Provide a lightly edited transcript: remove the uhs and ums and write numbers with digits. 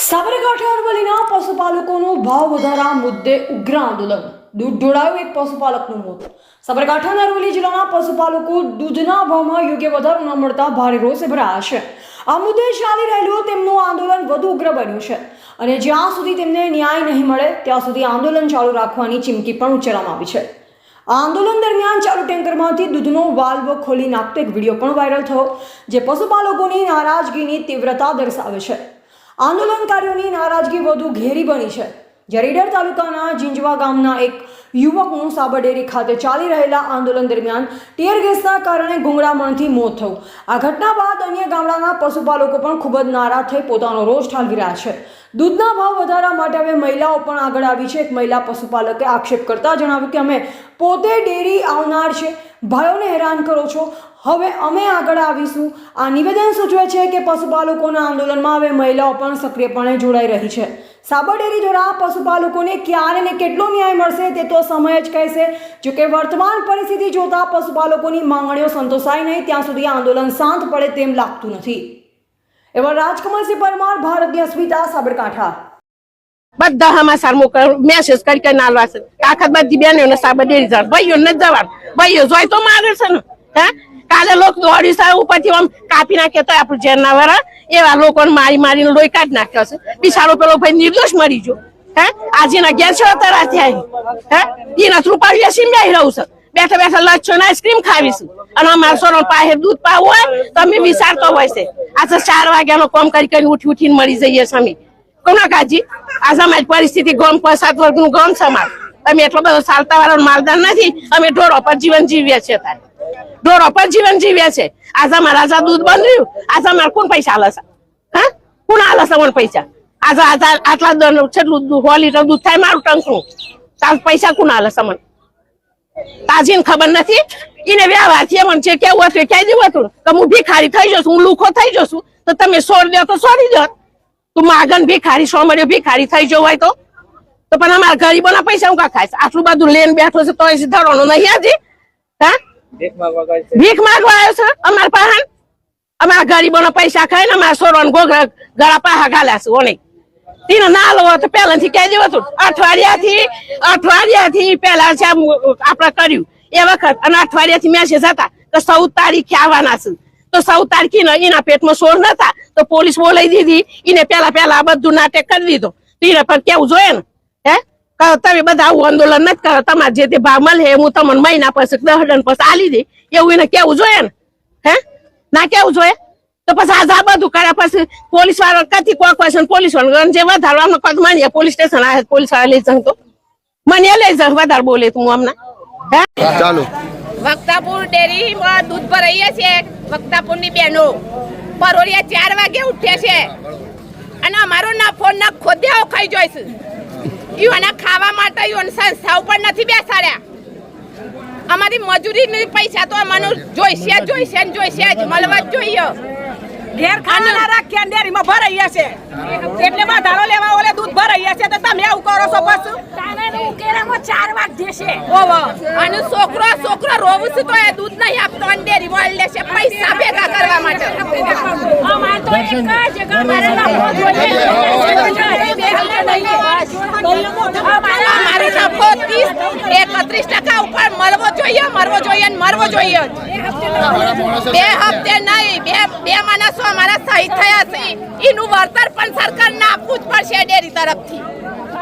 સાબરકાંઠા અરવલ્લીના પશુપાલકોનું ભાવ વધારા મુદ્દે ઉગ્ર આંદોલન. દૂધ ઢોળાયું એક પશુપાલકનું મોત. સાબરકાંઠાના અરવલ્લી જિલ્લાના પશુપાલકો દૂધના ભાવમાં યોગ્ય વધારો ન મળતા ભારે રોષે ભરાયા છે. આ મુદ્દે ચાલી રહેલું તેમનું આંદોલન વધુ ઉગ્ર બન્યું છે અને જ્યાં સુધી તેમને ન્યાય નહીં મળે ત્યાં સુધી આંદોલન ચાલુ રાખવાની ચીમકી પણ ઉચ્ચારવામાં આવી છે. આ આંદોલન દરમિયાન ચાલુ ટેન્કરમાંથી દૂધનો વાલ્વ ખોલી નાખતો એક વિડીયો પણ વાયરલ થયો, જે પશુપાલકોની નારાજગીની તીવ્રતા દર્શાવે છે. આંદોલનકારીઓની નારાજગી વધુ ઘેરી બની છે. જ્યારે ઈડર તાલુકાના જીંજવા ગામના એક યુવકનું સાબર ડેરી ખાતે ચાલી રહેલા આંદોલન દરમિયાન ટીયર ગેસના કારણે ગુંગળામણથી મોત થયું. આ ઘટના બાદ અન્ય ગામડાના પશુપાલકો પણ ખૂબ જ નારાજ થઈ પોતાનો રોષ ઠાલવી રહ્યા છે. દૂધના ભાવ વધારા માટે હવે મહિલાઓ પણ આગળ આવી છે. એક મહિલા પશુપાલકે આક્ષેપ કરતા જણાવ્યું કે અમે પોતે ડેરી આવનાર છે, ભાઈઓને હેરાન કરો છો, હવે અમે આગળ આવીશું. આ નિવેદન સૂચવે છે કે પશુપાલકોના આંદોલનમાં હવે મહિલાઓ પણ સક્રિયપણે જોડાઈ રહી છે. સાબર ડેરી દ્વારા પશુપાલકોને ક્યારે ને કેટલો ન્યાય મળશે તે તો સમય જ કહેશે. જોકે વર્તમાન પરિસ્થિતિ જોતા પશુપાલકોની માંગણીઓ સંતોષાય નહીં ત્યાં સુધી આંદોલન શાંત પડે તેમ લાગતું નથી. એવા રાજકમલસિંહ પરમાર, ભારતીય અસ્મિતા, સાબરકાંઠા. બધા સમાચાર મેસેજ કરી નાલવા છે. આખા બધી બેનો સાબર ડેરી જવાનું, ભાઈઓ નથી જવાનું. ભાઈઓ જોઈ તો મારે છે ને. હે કાલે લોકો દોડી સા ઉપરથી આમ કાપી નાખે તો આપણું જેરના વાળા એવા લોકોને મારીને લોહી કાઢી નાખ્યો છે. બિચારો પેલો ભાઈ નિર્દોષ મરી ગયો. હે આજના ગેર છે તરાથી આવી. હે એના રૂપાળી બેસી મેં રહું છે. બેઠા બેઠા લચ્છો ને આઈસ્ક્રીમ ખાવીશું અને અમારા સોનો પાસે દૂધ પાવું હોય તો અમે વિચારતો હોય છે. આજે 4 વાગ્યાનો કામ કરી ઉઠીને મરી જઈએ છે અમે. કોના કાજી આજે અમારી પરિસ્થિતિ ગામ 7 વર્ગનું ગામ છે અમારું. અમે એટલો બધો ચાલતા વાળો માલદાર નથી. અમે ઢોરો પર જીવન જીવીએ છીએ. ઢોરો પર જીવન જીવીએ છે. આજે અમારા રાજા દૂધ બંધ રહ્યું. આજે અમારે કોણ પૈસા આલે છે? હા કોણ આલે છે મને પૈસા? આજે આટલા છેલ્લું 100 લીટર દૂધ થાય મારું ટંકનું. તાર પૈસા કોણ આલે છે મને? તાજીને ખબર નથી. એને વ્યવહારથી એમ છે કેવું હતું કહી દેવું હતું કે હું ભિખારી થઈ જશું, હું લુખો થઈ જશું તો તમે છોડી દો તો છોડી દો. તું માગન ભિખારી સો મળ્યો ભિખારી થઈ જવું હોય તો પણ અમારા ગરીબોના પૈસા હું કા ખાય છે? આટલું બધું લેન બેઠો છે તો ધરવાનું નહીં હજી. હા ભીખ માંગવા આવ્યો છે અમારા પાસે. અમારા ગરીબોના પૈસા ખાય ને અમારા સોરો ગોગળા ગળા પાહા ગાલ્યા છે. ઓને તેને ના લો તો પહેલાથી કહી દેવું હતું. અઠવાડિયાથી પહેલા છે આપણે કર્યું એ વખત અને અઠવાડિયાથી મેસેજ હતા કે 14 તારીખે આવવાના છે. તો 14 તારીખે એના પેટમાં સોર નતા તો પોલીસ બોલાવી દીધી. એને પેલા બધું નાટક કરી દીધો. એને પણ કેવું જોઈએ ને. હે તમે બધા આવું આંદોલન નથી કરો. તમારે જે તે ભાવ મળે હું તમને મહિના પછી 10 દન પછી આલી દે એવું એને કેવું જોઈએ ને. હે ના કેવું જોઈએ તો પછી આજે આ બધું કર્યા પછી પોલીસ વાળા કથી કોઈ પોલીસ વાળા જે વધારવાનું કદ માનીએ પોલીસ સ્ટેશન આવે પોલીસ વાળા લઈ જાઉં તો મને લઈ જાઉં વધારે બોલે તું હમણાં. હે ચાલો વક્તાપુર ડેરીમાં દૂધ ભરાઈએ છે. વક્તાપુરની બહેનો પરોરિયા 4 વાગે ઉઠે છે અને અમારો નફો ન ખોદ્યાઓ ખાઈ જોઈશે. ઈઓના ખાવા માટે ઈઓને સંસ્થાઓ પણ નથી બેસાડ્યા. અમારી મજૂરીની પૈસા તો અમને જોઈશે જ મળવા જ જોઈએ. ઘેર ખાના રાખ્યા ડેરીમાં ભરાઈએ છે એટલે વધારો લેવા ઓલે દૂધ ભરાઈએ છે તો તમે આવું કરો છો? પાછું તાનાનું કેરામાં 4 વાગે છે. ઓવો અને છોકરો રોવું છે તો એ દૂધ નહીં આપતો અને ડેરી વાળ લેશે પૈસા ભેગા કરવા માટે. અમાર તો એક જ અમારે નફો જોઈએ. અમારે નફો 31% ઉપર મળવો જોઈએ. 2 હપ્તે નહીં, બે માણસો અમારા શહીદ થયા છે. એનું વળતર પણ સરકારને આપવું જ પડશે ડેરી તરફથી.